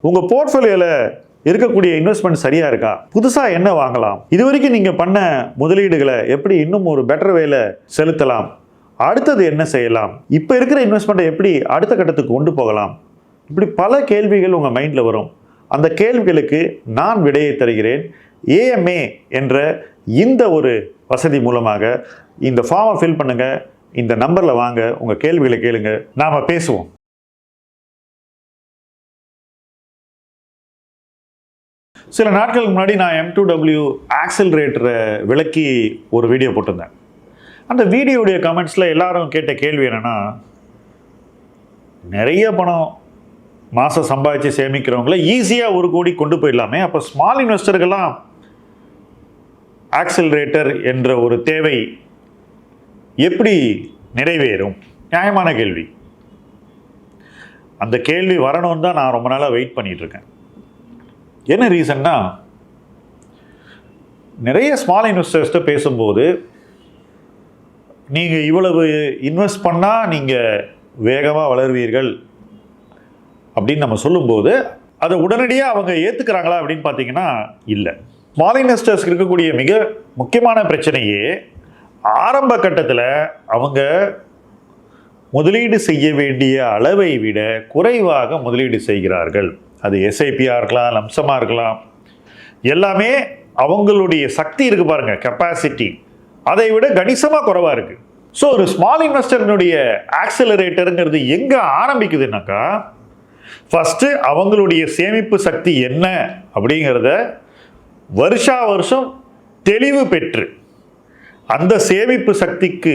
உங்கள் போர்ட்ஃபோலியோவில் இருக்கக்கூடிய இன்வெஸ்ட்மெண்ட் சரியா இருக்கா? புதுசாக என்ன வாங்கலாம்? இது வரைக்கும் நீங்கள் பண்ண முதலீடுகளை எப்படி இன்னும் ஒரு பெட்டர் வேல செலுத்தலாம்? அடுத்தது என்ன செய்யலாம்? இப்போ இருக்கிற இன்வெஸ்ட்மெண்ட்டை எப்படி அடுத்த கட்டத்துக்கு கொண்டு போகலாம்? இப்படி பல கேள்விகள் உங்கள் மைண்டில் வரும். அந்த கேள்விகளுக்கு நான் விடையை தருகிறேன். AMA என்ற இந்த ஒரு வசதி மூலமாக இந்த ஃபார்மை ஃபில் பண்ணுங்க, இந்த நம்பரில் வாங்க, உங்கள் கேள்விகளை கேளுங்க, நாம் பேசுவோம். சில நாட்களுக்கு முன்னாடி நான் M2W ஆக்சிலரேட்டரை விளக்கி ஒரு வீடியோ போட்டிருந்தேன். அந்த வீடியோடைய கமெண்ட்ஸில் எல்லாரும் கேட்ட கேள்வி என்னென்னா, நிறைய பணம் மாதம் சம்பாதிச்சு சேமிக்கிறவங்கள ஈஸியாக 1 கோடி கொண்டு போயிடலாமே, அப்போ ஸ்மால் இன்வெஸ்டர்கள்லாம் ஆக்சிலரேட்டர் என்ற ஒரு தேவை எப்படி நிறைவேறும்? நியாயமான கேள்வி. அந்த கேள்வி வரணும்னு தான் நான் ரொம்ப நாளாக வெயிட் பண்ணிட்டு இருக்கேன். என்ன ரீசன்னா, நிறைய ஸ்மால் இன்வெஸ்டர்ஸ்ட்டு பேசும்போது நீங்கள் இவ்வளவு இன்வெஸ்ட் பண்ணால் நீங்கள் வேகமாக வளருவீர்கள் அப்படின்னு நம்ம சொல்லும்போது அதை உடனடியாக அவங்க ஏற்றுக்கிறாங்களா அப்படின்னு பார்த்தீங்கன்னா இல்லை. ஸ்மால் இன்வெஸ்டர்ஸ்க்கு இருக்கக்கூடிய மிக முக்கியமான பிரச்சனையே ஆரம்ப கட்டத்தில் அவங்க முதலீடு செய்ய வேண்டிய அளவை விட குறைவாக முதலீடு செய்கிறார்கள். அது SIP-யாக இருக்கலாம், லம்சமாக இருக்கலாம், எல்லாமே அவங்களுடைய சக்தி இருக்குது பாருங்கள், கெப்பாசிட்டி, அதை விட கணிசமாக குறைவாக இருக்குது. ஸோ ஒரு ஸ்மால் இன்வெஸ்டர்னுடைய ஆக்சிலரேட்டருங்கிறது எங்கே ஆரம்பிக்குதுன்னாக்கா, ஃபஸ்ட்டு அவங்களுடைய சேமிப்பு சக்தி என்ன அப்படிங்கிறத வருஷா வருஷம் தெளிவு பெற்று அந்த சேமிப்பு சக்திக்கு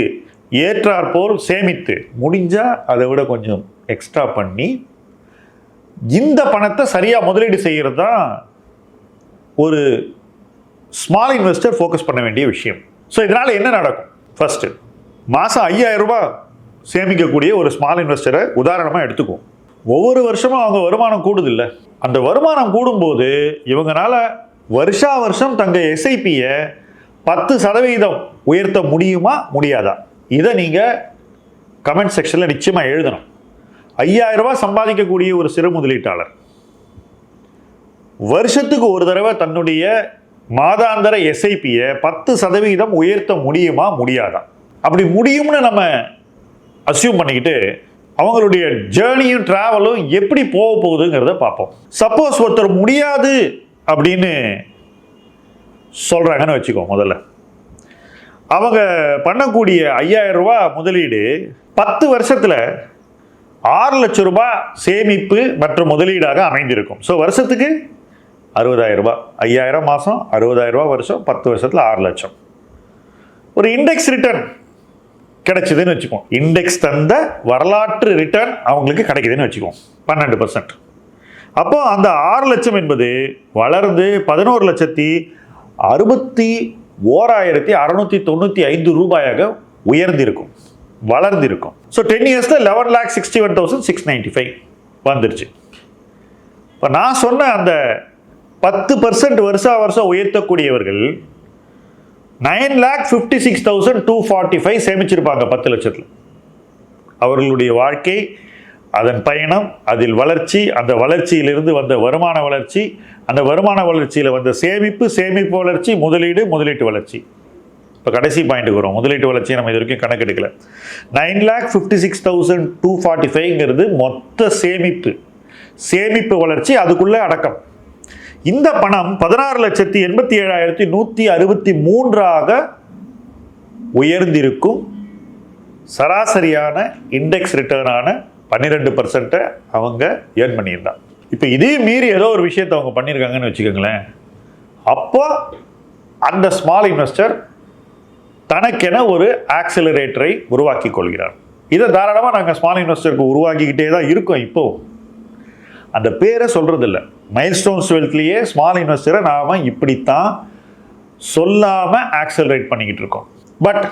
ஏற்றாற்போல் சேமித்து, முடிஞ்சால் அதை விட கொஞ்சம் எக்ஸ்ட்ரா பண்ணி இந்த பணத்தை சரியாக முதலீடு செய்கிறது தான் ஒரு ஸ்மால் இன்வெஸ்டர் ஃபோக்கஸ் பண்ண வேண்டிய விஷயம். ஸோ இதனால் என்ன நடக்கும்? ஃபஸ்ட்டு மாதம் 5000 ரூபாய் சேமிக்கக்கூடிய ஒரு ஸ்மால் இன்வெஸ்டரை உதாரணமாக எடுத்துக்குவோம். ஒவ்வொரு வருஷமும் அவங்க வருமானம் கூடுதில்ல. அந்த வருமானம் கூடும்போது இவங்களால வருஷா வருஷம் தங்க SIP-யை 10% உயர்த்த முடியுமா முடியாதா? இதை நீங்கள் கமெண்ட் செக்ஷனில் நிச்சயமாக எழுதணும். 5000 ரூபாய் சம்பாதிக்கக்கூடிய ஒரு சிறு முதலீட்டாளர் வருஷத்துக்கு ஒரு தடவை தன்னுடைய மாதாந்திர SIP-யை 10% உயர்த்த முடியுமா முடியாதா? அப்படி முடியும்னு நம்ம அஸ்யூம் பண்ணிக்கிட்டு அவங்களுடைய ஜேர்னியும் ட்ராவலும் எப்படி போக போகுதுங்கிறத பார்ப்போம். சப்போஸ் ஒருத்தர் முடியாது அப்படின்னு சொல்கிறாங்கன்னு வச்சுக்கோ, முதல்ல அவங்க பண்ணக்கூடிய 5000 ரூபாய் முதலீடு 10 வருஷத்தில் 6 லட்சம் ரூபாய் சேமிப்பு மற்றும் முதலீடாக அமைந்திருக்கும். ஸோ வருஷத்துக்கு 60000 ரூபாய், 5000 மாதம், 60000 ரூபாய் வருஷம், 10 வருஷத்தில் 6 லட்சம். ஒரு இண்டெக்ஸ் ரிட்டர்ன் கிடைச்சதுன்னு வச்சுக்கோம். இண்டெக்ஸ் தந்த வரலாற்று ரிட்டர்ன் அவங்களுக்கு கிடைக்குதுன்னு வச்சுக்கோம், 12%. அப்போ அந்த 6 லட்சம் என்பது வளர்ந்து 11,61,695 ரூபாயாக உயர்ந்திருக்கும், வளர்ந்திருக்கும். ஸோ 10 இயர்ஸில் 11,61,695 வந்துருச்சு. இப்போ நான் சொன்ன அந்த 10% வருஷா வருஷம் உயர்த்தக்கூடியவர்கள் 9,56,245 சேமிச்சிருப்பாங்க 10 லட்சத்தில். அவர்களுடைய வாழ்க்கை, அதன் பயணம், அதில் வளர்ச்சி, அந்த வளர்ச்சியிலிருந்து வந்த வருமான வளர்ச்சி, அந்த வருமான வளர்ச்சியில் வந்த சேமிப்பு, சேமிப்பு வளர்ச்சி, முதலீடு, முதலீட்டு வளர்ச்சி. இப்போ கடைசி பாயிண்ட்டுக்கு வரும். முதலீட்டு வளர்ச்சியை நம்ம இது வரைக்கும் கணக்கெடுக்கல. 9,56,245ங்கிறது மொத்த சேமிப்பு, சேமிப்பு வளர்ச்சி, அதுக்குள்ளே அடக்கம். இந்த பணம் 16,87,163ஆக உயர்ந்திருக்கும். சராசரியான இண்டெக்ஸ் ரிட்டர்னான 12% அவங்க ஏர்ன் பண்ணியிருந்தாங்க. இப்போ இதே மீறி ஏதோ ஒரு விஷயத்தை அவங்க பண்ணியிருக்காங்கன்னு வச்சுக்கோங்களேன். அப்போ அந்த ஸ்மால் இன்வெஸ்டர் தனக்கென ஒரு ஆக்சிலரேட்டரை உருவாக்கி கொள்கிறார். இதை தாராளமாக நாங்கள் ஸ்மால் இன்வெஸ்டருக்கு உருவாக்கிக்கிட்டே தான் இருக்கோம். இப்போ அந்த பேரை சொல்கிறதில்ல. மைல்ஸ்டோன்ஸ் வெல்த்லேயே ஸ்மால் இன்வெஸ்டரை நாம் இப்படித்தான் சொல்லாமல் ஆக்சிலரேட் பண்ணிக்கிட்டு இருக்கோம். பட்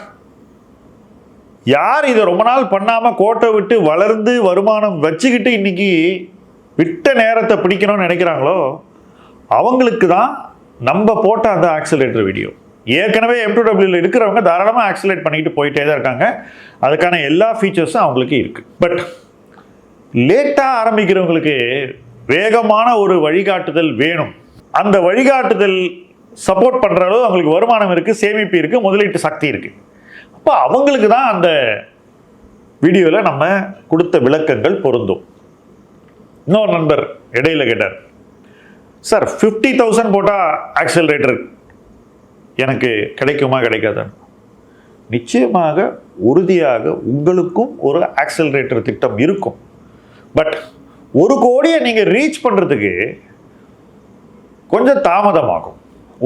யார் இதை ரொம்ப நாள் பண்ணாமல் கோட்டை விட்டு வளர்ந்து வருமானம் வச்சுக்கிட்டு இன்னைக்கு விட்ட நேரத்தை பிடிக்கணும்னு நினைக்கிறாங்களோ அவங்களுக்கு தான் நம்ம போட்ட அந்த ஆக்சிலரேட்டர் வீடியோ. ஏற்கனவே M2W இருக்கிறவங்க தாராளமாக ஆக்சிலேட் பண்ணிக்கிட்டு போயிட்டே தான் இருக்காங்க. அதுக்கான எல்லா ஃபீச்சர்ஸும் அவங்களுக்கு இருக்குது. பட் லேட்டாக ஆரம்பிக்கிறவங்களுக்கு வேகமான ஒரு வழிகாட்டுதல் வேணும். அந்த வழிகாட்டுதல் சப்போர்ட் பண்ணுற அளவு அவங்களுக்கு வருமானம் இருக்குது, சேமிப்பு இருக்குது, முதலீட்டு சக்தி இருக்குது. அப்போ அவங்களுக்கு தான் அந்த வீடியோவில் நம்ம கொடுத்த விளக்கங்கள் பொருந்தும். இன்னொரு நண்பர் இடையில கேட்டார், சார் 50,000 போட்டால் ஆக்சலரேட்டர் எனக்கு கிடைக்குமா கிடைக்காதான்? நிச்சயமாக உறுதியாக உங்களுக்கும் ஒரு ஆக்சலரேட்டர் திட்டம் இருக்கும். பட் 1 கோடியை நீங்கள் ரீச் பண்ணுறதுக்கு கொஞ்சம் தாமதமாகும்.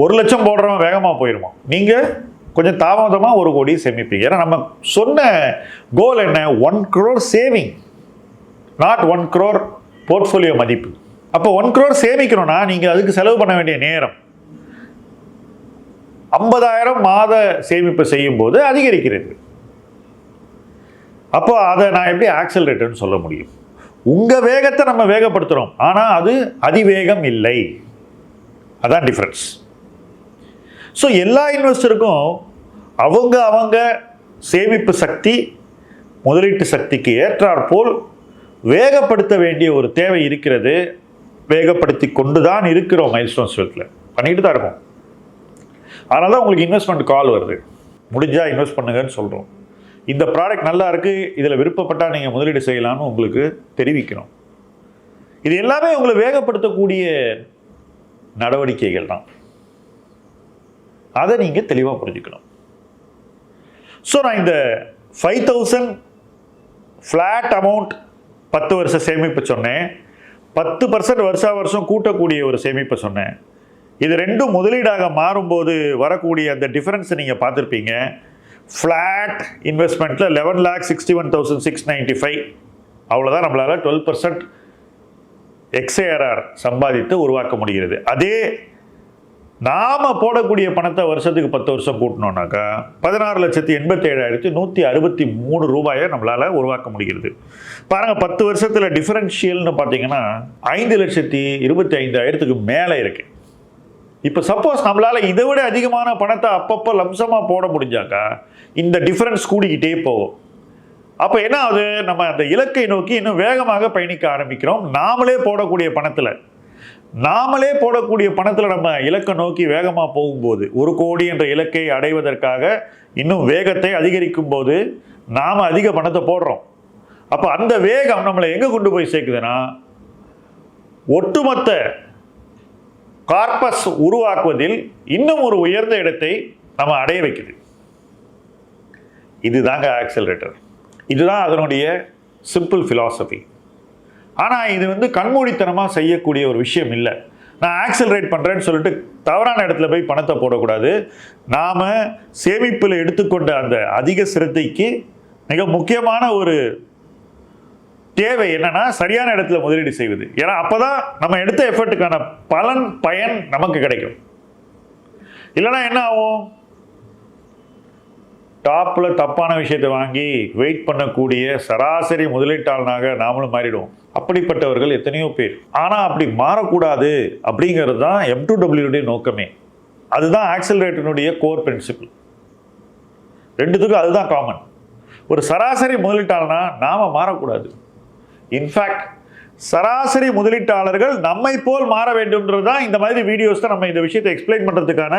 1 லட்சம் போடுறவன் வேகமாக போயிடுமா, நீங்கள் கொஞ்சம் தாமதமாக 1 கோடி சேமிப்பீங்க. ஏன்னா நம்ம சொன்ன கோல் என்ன? 1 crore saving, not 1 crore portfolio மதிப்பு. அப்போ 1 crore சேமிக்கணும்னா நீங்கள் அதுக்கு செலவு பண்ண வேண்டிய நேரம் 50,000 மாத சேமிப்பு செய்யும் போது அதிகரிக்கிறது. அப்போ அதை நான் எப்படி ஆக்சலரேட்டர்னு சொல்ல முடியும்? உங்கள் வேகத்தை நம்ம வேகப்படுத்துகிறோம், ஆனால் அது அதிவேகம் இல்லை. அதான் டிஃப்ரென்ஸ். ஸோ எல்லா இன்வெஸ்டருக்கும் அவங்க சேமிப்பு சக்தி, முதலீட்டு சக்திக்கு ஏற்றாற்போல் வேகப்படுத்த வேண்டிய ஒரு தேவை இருக்கிறது. வேகப்படுத்தி கொண்டு தான் இருக்கிறோம். மைல்ஸ்டோன்ஸ் வெல்த்தில் பண்ணிட்டு தான் இருக்கோம். அதனால தான் உங்களுக்கு இன்வெஸ்ட்மெண்ட் கால் வருது. முடிஞ்சால் இன்வெஸ்ட் பண்ணுங்கன்னு சொல்கிறோம். இந்த ப்ராடக்ட் நல்லா இருக்குது, இதில் விருப்பப்பட்டால் நீங்கள் முதலீடு செய்யலாம்னு உங்களுக்கு தெரிவிக்கிறோம். இது எல்லாமே உங்களை வேகப்படுத்தக்கூடிய நடவடிக்கைகள் தான். அதை நீங்கள் தெளிவாக புரிஞ்சுக்கணும். ஸோ நான் இந்த 5,000 ஃப்ளாட் அமௌண்ட் 10 வருஷ சேமிப்பு சொன்னேன். 10% வருஷம் கூட்டக்கூடிய ஒரு சேமிப்பை சொன்னேன். இது ரெண்டும் முதலீடாக மாறும்போது வரக்கூடிய அந்த டிஃபரன்ஸை நீங்கள் பார்த்துருப்பீங்க. ஃப்ளாட் இன்வெஸ்ட்மெண்ட்டில் 11,61,695 அவ்வளோதான் நம்மளால் 12% XARR சம்பாதித்து உருவாக்க முடிகிறது. அதே நாம் போடக்கூடிய பணத்தை வருஷத்துக்கு 10 வருஷம் கூட்டணும்னாக்கா 16,87,163 ரூபாயை நம்மளால் உருவாக்க முடிகிறது. பாருங்கள், 10 வருஷத்தில் டிஃபரன்ஷியல்னு பார்த்தீங்கன்னா 5,25,000 மேலே இருக்கு. இப்போ சப்போஸ் நம்மளால் இதை விட அதிகமான பணத்தை அப்பப்போ லம்சமாக போட முடிஞ்சாக்கா இந்த டிஃபரன்ஸ் கூடிக்கிட்டே போகும். அப்போ என்ன ஆகுது? நம்ம அந்த இலக்கை நோக்கி இன்னும் வேகமாக பயணிக்க ஆரம்பிக்கிறோம். நாமளே போடக்கூடிய பணத்தில் நம்ம இலக்கை நோக்கி வேகமாக போகும்போது 1 கோடி என்ற இலக்கை அடைவதற்காக இன்னும் வேகத்தை அதிகரிக்கும் போது நாம் அதிக பணத்தை போடுறோம். அப்போ அந்த வேகம் நம்மளை எங்கே கொண்டு போய் சேர்க்குதுன்னா ஒட்டுமொத்த கார்பஸ் உருவாக்குவதில் இன்னும் ஒரு உயர்ந்த இடத்தை நம்ம அடைய வைக்குது. இதுதாங்க ஆக்சலரேட்டர். இதுதான் அதனுடைய சிம்பிள் ஃபிலாசபி. ஆனால் இது கண்மூடித்தனமாக செய்யக்கூடிய ஒரு விஷயம் இல்லை. நான் ஆக்சலரேட் பண்ணுறேன்னு சொல்லிட்டு தவறான இடத்துல போய் பணத்தை போடக்கூடாது. நாம் சேமிப்பில் எடுத்துக்கொண்ட அந்த அதிக சிரத்தைக்கு மிக முக்கியமான ஒரு தேவை என்னன்னா சரியான இடத்துல முதலீடு செய்வது. ஏன்னா அப்போதான் நம்ம எடுத்த எஃபர்ட்டுக்கான பயன் நமக்கு கிடைக்கும். இல்லைன்னா என்ன ஆகும்? டாப்பில் தப்பான விஷயத்தை வாங்கி வெயிட் பண்ணக்கூடிய சராசரி முதலீட்டாளனாக நாமளும் மாறிடுவோம். அப்படிப்பட்டவர்கள் எத்தனையோ பேர். ஆனால் அப்படி மாறக்கூடாது அப்படிங்கிறது தான் M2W நோக்கமே. அதுதான் ஆக்சலரேட்டனுடைய கோர் பிரின்சிபிள். ரெண்டுத்துக்கும் அதுதான் காமன். ஒரு சராசரி முதலீட்டாளனா நாம் மாறக்கூடாது. இன்ஃபேக்ட் சராசரி முதலீட்டாளர்கள் நம்மை போல் மாற வேண்டும்ன்றது தான் இந்த மாதிரி வீடியோஸ் தான் நம்ம இந்த விஷயத்தை எக்ஸ்பிளைன் பண்ணுறதுக்கான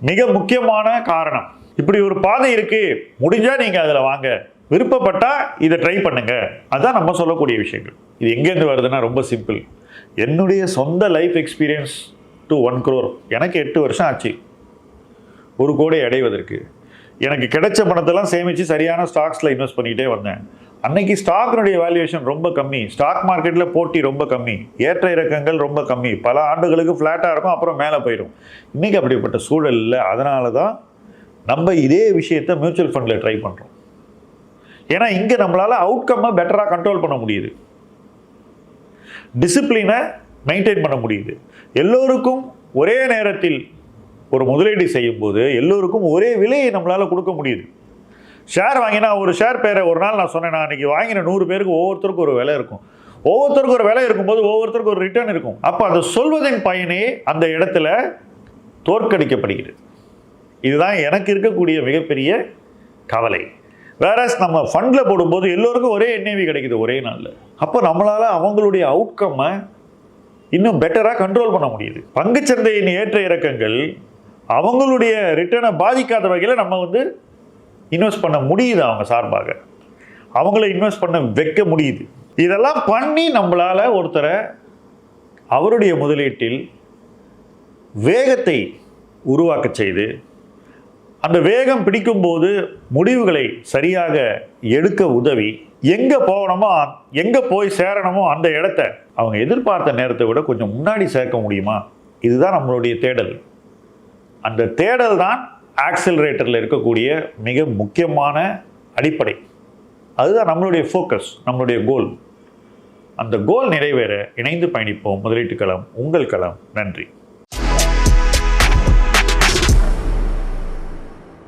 மிக முக்கியமான காரணம். இப்படி ஒரு பாதை இருக்கு, முடிஞ்சா நீங்க அதில் வாங்க, விருப்பப்பட்டா இதை ட்ரை பண்ணுங்க. அதுதான் நம்ம சொல்லக்கூடிய விஷயங்கள். இது எங்கேருந்து வருதுன்னா ரொம்ப சிம்பிள். என்னுடைய சொந்த லைஃப் எக்ஸ்பீரியன்ஸ் டு 1 crore. எனக்கு 8 வருஷம் ஆச்சு 1 கோடி அடைவதற்கு. எனக்கு கிடைச்ச பணத்தெல்லாம் சேமித்து சரியான ஸ்டாக்ஸில் இன்வெஸ்ட் பண்ணிகிட்டே வந்தேன். அன்னைக்கு ஸ்டாக்னுடைய வேல்யூவேஷன் ரொம்ப கம்மி, ஸ்டாக் மார்க்கெட்டில் போட்டி ரொம்ப கம்மி, ஏற்ற இறக்கங்கள் ரொம்ப கம்மி, பல ஆண்டுகளுக்கு ஃப்ளாட்டாக இருக்கும், அப்புறம் மேலே போயிடும். இன்றைக்கி அப்படிப்பட்ட சூழல் இல்லை. அதனால தான் நம்ம இதே விஷயத்தை மியூச்சுவல் ஃபண்டில் ட்ரை பண்ணுறோம். ஏன்னா இங்கே நம்மளால் அவுட்கம்மை பெட்டராக கண்ட்ரோல் பண்ண முடியுது, டிசிப்ளினை மெயின்டைன் பண்ண முடியுது. எல்லோருக்கும் ஒரே நேரத்தில் ஒரு முதலீடு செய்யும் போது எல்லோருக்கும் ஒரே விலையை நம்மளால் கொடுக்க முடியுது. ஷேர் வாங்கினா ஒரு ஷேர் பேரை ஒரு நாள் நான் சொன்னேன், நான் இன்றைக்கி வாங்கின 100 பேருக்கு ஒவ்வொருத்தருக்கும் ஒரு விலை இருக்கும். ஒவ்வொருத்தருக்கும் ஒரு விலை இருக்கும்போது ஒவ்வொருத்தருக்கும் ஒரு ரிட்டர்ன் இருக்கும். அப்போ அதை சொல்வதன் பயனே அந்த இடத்துல தோற்கடிக்கப்படுகிறது. இதுதான் எனக்கு இருக்கக்கூடிய மிகப்பெரிய கவலை. வேறஸ் நம்ம ஃபண்டில் போடும்போது எல்லோருக்கும் ஒரே NAV கிடைக்குது ஒரே நாளில். அப்போ நம்மளால் அவங்களுடைய அவுட்கம்மை இன்னும் பெட்டராக கண்ட்ரோல் பண்ண முடியுது. பங்குச்சந்தையின் ஏற்ற இறக்கங்கள் அவங்களுடைய ரிட்டர்னை பாதிக்காத வகையில் நம்ம வந்து இன்வெஸ்ட் பண்ண முடியுது. அவங்க சார்பாக அவங்கள இன்வெஸ்ட் பண்ண வைக்க முடியுது. இதெல்லாம் பண்ணி நம்மளால் ஒருத்தரை அவருடைய முதலீட்டில் வேகத்தை உருவாக்க செய்து அந்த வேகம் பிடிக்கும்போது முடிவுகளை சரியாக எடுக்க உதவி, எங்கே போகணுமோ எங்கே போய் சேரணுமோ அந்த இடத்த அவங்க எதிர்பார்த்த நேரத்தை விட கொஞ்சம் முன்னாடி சேர்க்க முடியுமா? இதுதான் நம்மளுடைய தேடல். அந்த தேடல் தான் ஆக்சிலரேட்டரில் இருக்கக்கூடிய மிக முக்கியமான அடிப்படை. அதுதான் நம்மளுடைய ஃபோக்கஸ், நம்மளுடைய கோல். அந்த கோல் நிறைவேற இணைந்து பயணிப்போம். முதலீட்டு களம் உங்கள் களம். நன்றி.